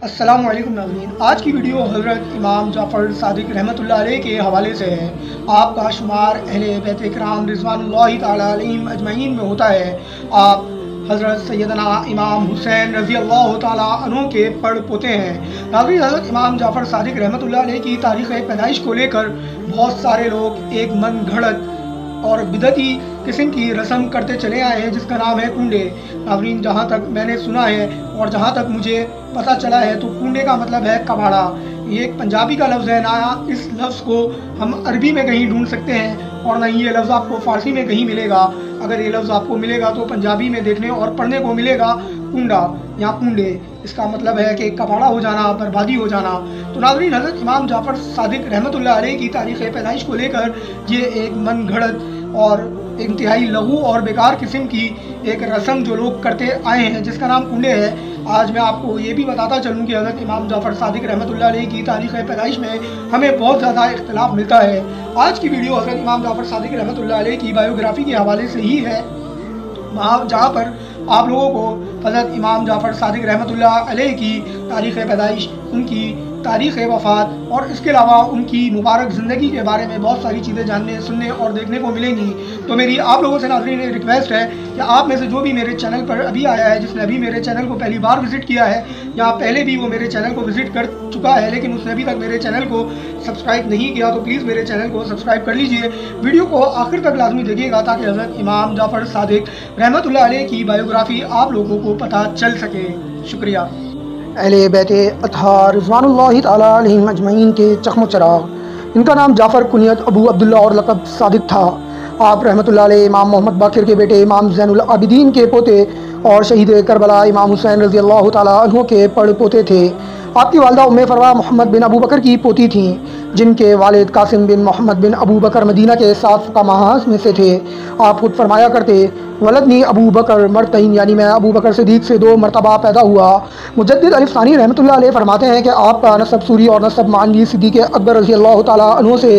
अस्सलाम वालेकुम नाज़रीन। आज की वीडियो हज़रत इमाम जाफ़र सादिक रहमतुल्लाह अलैह के हवाले से है। आपका शुमार अहले बैत इकराम रिज़वानुल्लाहि ताला अलैहिम अजमईन में होता है। आप हज़रत सैयदना इमाम हुसैन रज़ी अल्लाह ताला अन्हु के पड़ पोते हैं। नाज़रीन, हज़रत इमाम जाफ़र सादिक रहमतुल्लाह अलैह की तारीख़ पैदाइश को लेकर बहुत सारे लोग एक मन घड़त और बिदती किस्म की रस्म करते चले आए हैं जिसका नाम है कुंडे। नाज़रीन, जहाँ तक मैंने सुना है और जहाँ तक मुझे पता चला है तो कुंडे का मतलब है कबाड़ा। ये एक पंजाबी का लफ्ज़ है, ना इस लफ्ज़ को हम अरबी में कहीं ढूंढ सकते हैं और ना ये लफ्ज़ आपको फ़ारसी में कहीं मिलेगा। अगर ये लफ्ज़ आपको मिलेगा तो पंजाबी में देखने और पढ़ने को मिलेगा कुंडा या कुंडे। इसका मतलब है कि कबाड़ा हो जाना, बर्बादी हो जाना। तो नाज़रीन, हज़रत इमाम जाफ़र सादिक रहमतुल्लाह अलैह की तारीख़ पैदाइश को लेकर ये एक मन घड़त और इंतहाई लघु और बेकार किस्म की एक रस्म जो लोग करते आए हैं जिसका नाम कुंडे है। आज मैं आपको ये भी बताता चलूँ कि हज़रत इमाम जाफ़र सादिक रहमतुल्लाह अलैह की तारीख़ पैदाइश में हमें बहुत ज़्यादा इख्तिलाफ़ मिलता है। आज की वीडियो हज़रत इमाम जाफ़र सादिक रहमतुल्लाह अलैह की बायोग्राफ़ी के हवाले से ही है, वहाँ जहाँ पर आप लोगों को हज़रत इमाम जाफ़र सादिक रहमतुल्लाह अलैह की तारीख़ पैदाइश, उनकी तारीख़ वफ़ात और इसके अलावा उनकी मुबारक ज़िंदगी के बारे में बहुत सारी चीज़ें जानने, सुनने और देखने को मिलेंगी। तो मेरी आप लोगों से नाज़रीन रिक्वेस्ट है कि आप में से जो भी मेरे चैनल पर अभी आया है, जिसने अभी मेरे चैनल को पहली बार विज़िट किया है या पहले भी वो मेरे चैनल को विज़िट कर चुका है लेकिन उसने अभी तक मेरे चैनल को सब्सक्राइब नहीं किया, तो प्लीज़ मेरे चैनल को सब्सक्राइब कर लीजिए। वीडियो को आखिर तक लाजमी देखिएगा ताकि हज़रत इमाम जाफ़र सादिक रहमतुल्लाह अलैह की बायोग्राफ़ी आप लोगों को पता चल सके। शुक्रिया। अहले बैत अतहार रिज़वानुल्लाहि ताला अलैहिम अजमईन के चख्म चराग। इनका नाम जाफ़र कुनियत अबू अब्दुल्ला और लक़ब सादिक था। आप रहमतुल्लाह अलैह इमाम मोहम्मद बाक़िर के बेटे इमाम ज़ैनुल आबिदीन के पोते और शहीद करबला इमाम हुसैन रज़ी अल्लाह ताला अन्हु के पड़ पोते थे। आपकी वालदा उम्मे फरवा मोहम्मद बिन अबू बकर की पोती थीं, जिनके वालिद कासिम बिन मोहम्मद बिन अबू बकर मदीना के 7 फ़ुक़हाअ में से थे। आप खुद फरमाया करते, वलदनी अबू बकर मरतईन, यानी मैं अबू बकर सिद्दीक़ से 2 मरतबा पैदा हुआ। मुजद्दिद अलिफ़ सानी रहमतुल्लाह अलैह फरमाते हैं कि आपका नसब सूरी और नसब मानवी सिद्दीक़ अकबर रज़ी अल्लाह ताला अन्हु से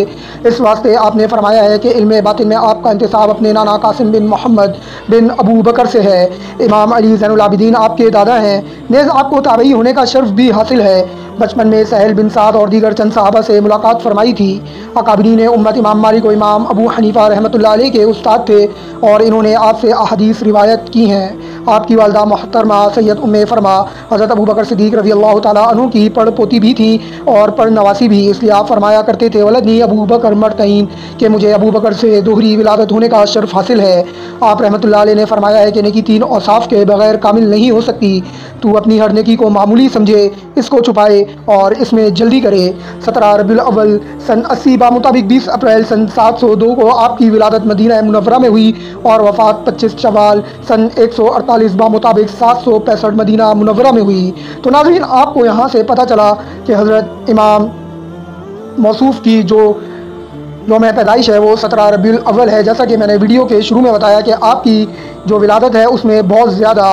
इस वास्ते आपने फरमाया है कि इल्म बातिन में आपका इंतिसाब अपने नाना कासिम बिन मोहम्मद बिन अबू बकर से है। इमाम अली ज़ैनुल आबिदीन आपके दादा हैं। नेज़ आपको ताबई होने का शर्फ भी हासिल है। बचपन में सहल बिन साद और दीगर चंद साहबा से मुलाकात फरमाई थी। अकाबरीन उम्मत इमाम मालिक और इमाम अबू हनीफ़ा रहमतुल्लाह अलैह के उस्ताद थे और इन्होंने आपसे अहादीस रिवायत की हैं। आपकी वालदा मोहतरमा सैयद उम्मे फरमा हज़रत अबू बकर सिद्दीक़ रज़ी अल्लाह ताला अन्हु की पड़ पोती भी थी और पड़ नवासी भी। इसलिए आप फरमाया करते थे, वलदनी अबू बकर मरतईन, कि मुझे अबू बकर से दोहरी विलादत होने का शर्फ हासिल है। आप रहमतुल्लाह अलैह ने फरमाया है कि नेकी 3 औसाफ के बगैर कामिल नहीं हो सकती। तू अपनी हर नेकी को मामूली समझे, इसको छुपाए और इसमें जल्दी करे। 17 रबीउल अव्वल सन 80 मुताबिक 20 अप्रैल सन 702 को आपकी विलादत मदीना मुनव्वरा में हुई और वफ़ात 25 शवाल सन 148 मुताबिक 765 मदीना मुनव्वरा में हुई। तो नाज़रीन, आपको यहाँ से पता चला कि हज़रत इमाम मौसूफ़ की जो यौम पैदाइश है वो 17 रबीउल अव्वल है। जैसा कि मैंने वीडियो के शुरू में बताया कि आपकी जो विलादत है उसमें बहुत ज़्यादा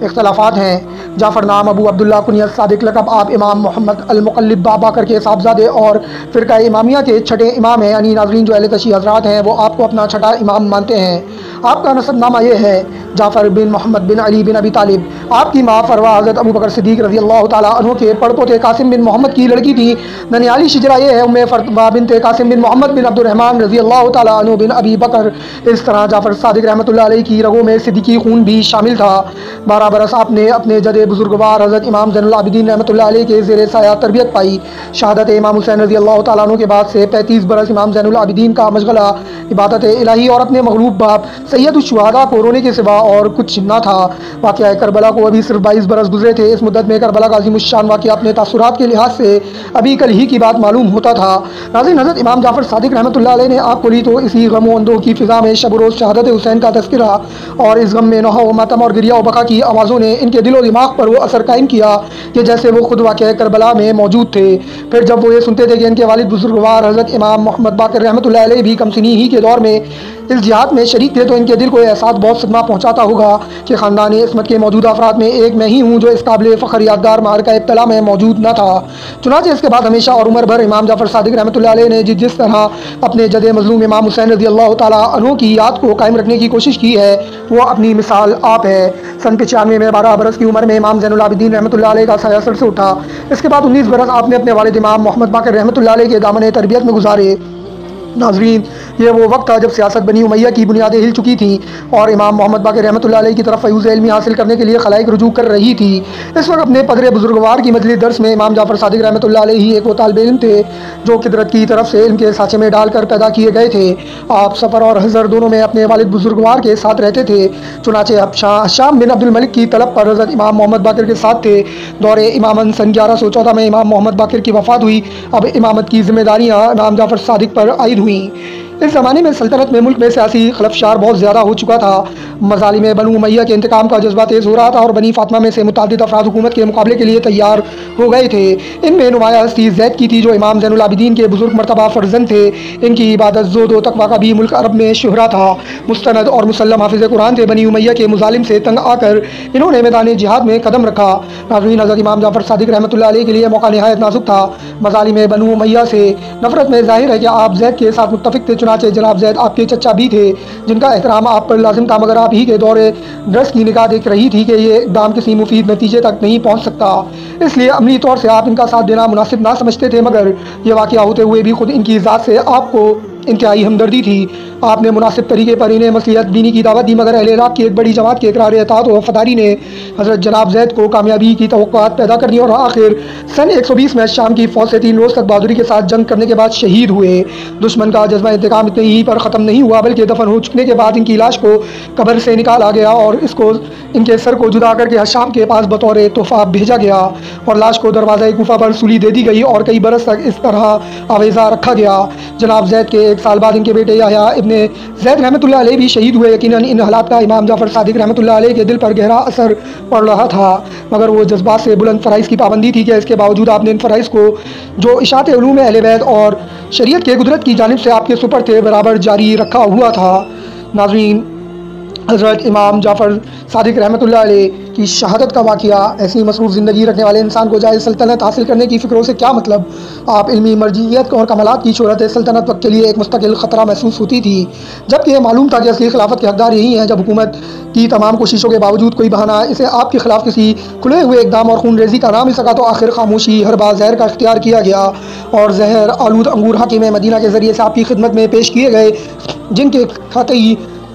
इख्तलाफात हैं। जाफ़र नाम अबू अब्दुल्ला कुनियत सादिक लक़ब आप इमाम मोहम्मद अल-मुक़ल्लिब बाकर के साहबजादे और फ़िरक़ा इमामिया के छठे इमाम हैं। यानी नाज़रीन, जो अहले तशी हज़रात हैं वो आपको अपना छठा इमाम मानते हैं। आपका नसबनामा ये है, जाफ़र बिन मोहम्मद बिन अली बिन अबी तालिब। आपकी माँ फरवा हज़रत अबू बकर सिद्दीक़ रज़ी अल्लाह ताला अन्हु के पड़पोते कासिम बिन मोहम्मद की लड़की थी। ननियाली शिजरा ये है, उम्मे फरवा बिनते कासिम बिन मोहम्मद बिन अब्दुर्रहमान रज़ी अल्लाह ताला अन्हु बिन अबी बकर। इस तरह जाफ़र सादिक रहमतुल्लाह अलैह की रगों में सिद्दीकी खून भी शामिल था। 12 बरस आपने अपने जदे बुजुर्गवार हज़रत इमाम ज़ैनुल आबिदीन रहमतुल्लाह अलैह के ज़ेरे साया तरबियत पाई। शहादत इमाम हुसैन रज़ी अल्लाह ताला अन्हु के बाद से 35 बरस इमाम ज़ैनुल आबिदीन का मशगला इबादत इलाही और अपने मग़लूब बाप सैयद शुहदा को रोने के सिवा और कुछ न था। वाक़या करबला को अभी सिर्फ 22 बरस गुजरे थे। इस मुद्दत में करबला का अज़ीमुश्शान वाक़या अपने तासुरात के लिहाज से अभी कल ही की बात मालूम होता था। नाज़रीन, हज़रत इमाम जाफ़र सादिक रहमतुल्लाह अलैह ने आपको ली तो इसी गम व अंदों की फ़िज़ा में शब रोज़ शहादत हुसैन का तज़किरा और इस गम में नौह व मातम और गिरिया व बका की आवाज़ों ने इनके दिलो दिमाग पर वो असर कायम किया कि जैसे वो खुद वाक़या करबला में मौजूद थे। फिर जब वो ये सुनते थे कि इनके वालिद बुजुर्गवार हज़रत इमाम मोहम्मद बाक़िर रहमतुल्लाह अलैह भी कमसिनी ही के दौर में इस जिहाद में शरीक थे तो इनके दिल को एहसास बहुत सदमा पहुँचाता होगा कि ख़ानदान इस्मत के मौजूदा अफराद में एक मैं ही हूँ जो इस काबिल फ़ख्र यादगार मारका इब्तला में मौजूद न था। चुनांचे इसके बाद हमेशा और उम्र भर इमाम जाफ़र सादिक रहमतुल्लाह अलैह ने जिस तरह अपने जद मज़लूम इमाम हुसैन रज़ी अल्लाह ताला अन्हु की याद को कायम रखने की कोशिश की है, वो अपनी मिसाल आप है। सन 95 में 12 बरस की उम्र में इमाम ज़ैनुल आबिदीन रहमतुल्लाह अलैह का साया सर से उठा। इसके बाद 19 बरस आपने अपने वालिद इमाम मोहम्मद बाक़िर रहमतुल्लाह अलैह के दामन तरबियत में गुजारे। नाज़रीन, ये वो वक्त था जब सियासत बनी उमैया की बुनियादें हिल चुकी थी और इमाम मोहम्मद बाक़िर रहमतुल्लाह अलैह की तरफ फ़यूज़ इल्मी हासिल करने के लिए खलाइक रुजू कर रही थी। इस वक्त अपने पदरे बुजुर्गवार की मजलिस दर्स में इमाम जाफ़र सादिक रहमतुल्लाह अलैह ही एक वो तालिब इल्म थे जो किदरत की तरफ से इनके साँचे में डालकर पैदा किए गए थे। आप सफ़र और हज़र दोनों में अपने वालिद बुजुर्गवार के साथ रहते थे। चुनाचे हशाम बिन अब्दुल मलिक की तलब पर हज़रत इमाम मोहम्मद बाक़िर के साथ थे। दौरे इमामन सन 1114 में इमाम मोहम्मद बाक़िर की वफ़ात हुई। अब इमामत की जिम्मेदारियाँ इमाम जाफ़र सादिक पर आयद हुई। इस ज़माने में सल्तनत में मुल्क में सियासी खलफशार बहुत ज़्यादा हो चुका था। मज़ालिम बनु उमैया के इंतकाम का जज्बा तेज़ हो रहा था और बनी फ़ातिमा में से मुतअद्दिद अफराद हुकूमत के मुकाबले के लिए तैयार हो गए थे। इनमें नुमाया हस्ती ज़ैद की थी जो इमाम ज़ैनुल आबिदीन के बुजुर्ग मरतबा फ़र्जंद थे। इनकी इबादत ज़ुहद व तक़वा का भी मुल्क अरब में शुहरा था। मुस्तनद और मुसल्लम हाफ़िज़ कुरान थे। बनी उमैया के मुजालिम से तंग आकर इन्होंने मैदान जिहाद में कदम रखा। नाज़रीन, हज़रत इमाम जाफ़र सादिक रहमतुल्लाह अलैह के लिए मौका निहायत नाजुक था। मज़ालिम बनु उमैया से नफ़रत में ज़ाहिर है कि आप ज़ैद के साथ मुत्तफ़िक थे। चुनाचे जनाब ज़ैद आपके चचा भी थे जिनका एहतराम आप पर लाजिम था, मगर आप ही के दौरे दरस की निगाह देख रही थी कि ये इक़दाम किसी मुफीद नतीजे तक नहीं पहुँच सकता, इसलिए अमली तौर से आप इनका साथ देना मुनासिब ना समझते थे। मगर ये वाक़या होते हुए भी खुद इनकी ज़ात से आपको इंतहाई हमदर्दी थी। आपने मुनासिब तरीके पर इन्हें मसलिहत दीनी की दावत दी, मगर अहले इराक़ की एक बड़ी जमात के इकरार इताअत व वफ़ादारी ने हज़रत जनाब ज़ैद को कामयाबी की तवक्कुआत पैदा कर दी और आखिर सन 120 में शाम की फ़ौज से 3 रोज़ तक बहादुरी के साथ जंग करने के बाद शहीद हुए। दुश्मन का जज्बा इंतकाम इतने ही पर ख़त्म नहीं हुआ, बल्कि दफन हो चुकने के बाद इनकी लाश को कब्र से निकाला गया और इसको इनके सर को जुदा करके हशाम के पास बतौर तोहफ़ा भेजा गया और लाश को दरवाज़ा कूफा पर सूली दे दी गई और कई बरस तक इस तरह आवेज़ा रखा गया। जनाब ज़ैद के 1 साल बाद इनके बेटे याह्या इब्ने ज़ैद रहमतुल्लाह अलैह भी शहीद हुए। यकीनन इन हालात का इमाम जाफ़र सादिक रहमतुल्लाह अलैह के दिल पर गहरा असर पड़ रहा था, मगर वो जज्बात से बुलंद फ़राइज़ की पाबंदी थी कि इसके बावजूद आपने इन फ़राइज़ को जो इशाअत उलूम अहले बैत और शरीयत के कुदरत की जानिब से आपके सुपर थे बराबर जारी रखा हुआ था। नाज़रीन, हज़रत इमाम जाफ़र सादिक रहमतुल्लाह अलैह की शहादत का वाक़या ऐसी मसरूफ़ ज़िंदगी रखने वाले इंसान को जाए सल्तनत हासिल करने की फ़िक्रों से क्या मतलब। आप इल्मी मर्जियत और कमालात की शोहरत सल्तनत वक्त के लिए एक मुस्तकिल ख़तरा महसूस होती थी, जबकि ये मालूम था कि असली खिलाफत के हकदार यही हैं। जब हुकूमत की तमाम कोशिशों के बावजूद कोई बहाना इसे आपके ख़िलाफ़ किसी खुले हुए इक़दाम और खून रेज़ी का ना मिल सका, तो आखिर खामोशी हर बार जहर का इख्तियार किया गया और जहर आलूद अंगूर हाकिम मदीना के ज़रिए से आपकी खिदमत में पेश किए गए, जिनके खाते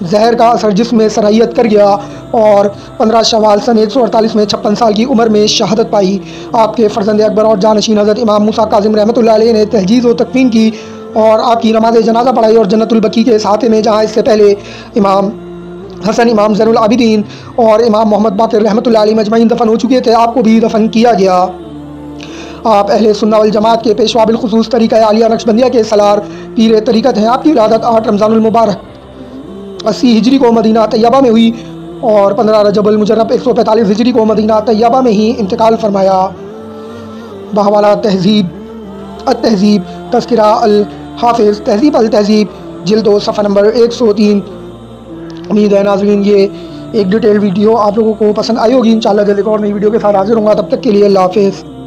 जहर का असर जिस्म में सराहियत कर गया और 15 शवाल सन 148 में 56 साल की उम्र में शहादत पाई। आपके फ़र्जंद अकबर और जानशीन हज़रत इमाम मूसा काज़िम रहमतुल्लाह अलैह ने तहजीज़ व तकफ़ीन की और आपकी नमाज जनाजा पढ़ाई और जन्नतुल बकी के साथे में, जहाँ इससे पहले इमाम हसन, इमाम ज़ैनुल आबिदीन और इमाम मोहम्मद बाक़िर रहमतुल्लाह अलैह मजमईन दफन हो चुके थे, आपको भी दफन किया गया। आप अहले सुन्ना वल जमात के पेशवा बिलखुसूस तरीक़ा आलिया नक्शबंदिया के सलार पीर तरीक़त हैं। आपकी विलादत 8 रमज़ानुल मुबारक 80 हिजरी को मदीना तैयबा में हुई और 15 रजबुल मुजर्रब 145 हिजरी को मदीना तैयबा में ही इंतकाल फरमाया। बहवाला तहज़ीब तज़किरा अल हाफ़िज़ तहज़ीब अल तहज़ीब जिल्द 2 सफ़ा नंबर 103। उम्मीद है नाज़रीन ये एक डिटेल वीडियो आप लोगों को पसंद आई होगी। इंशाअल्लाह जल्द एक और नई वीडियो के साथ हाज़िर होंगे। तब तक के लिए अल्लाह हाफ़िज़।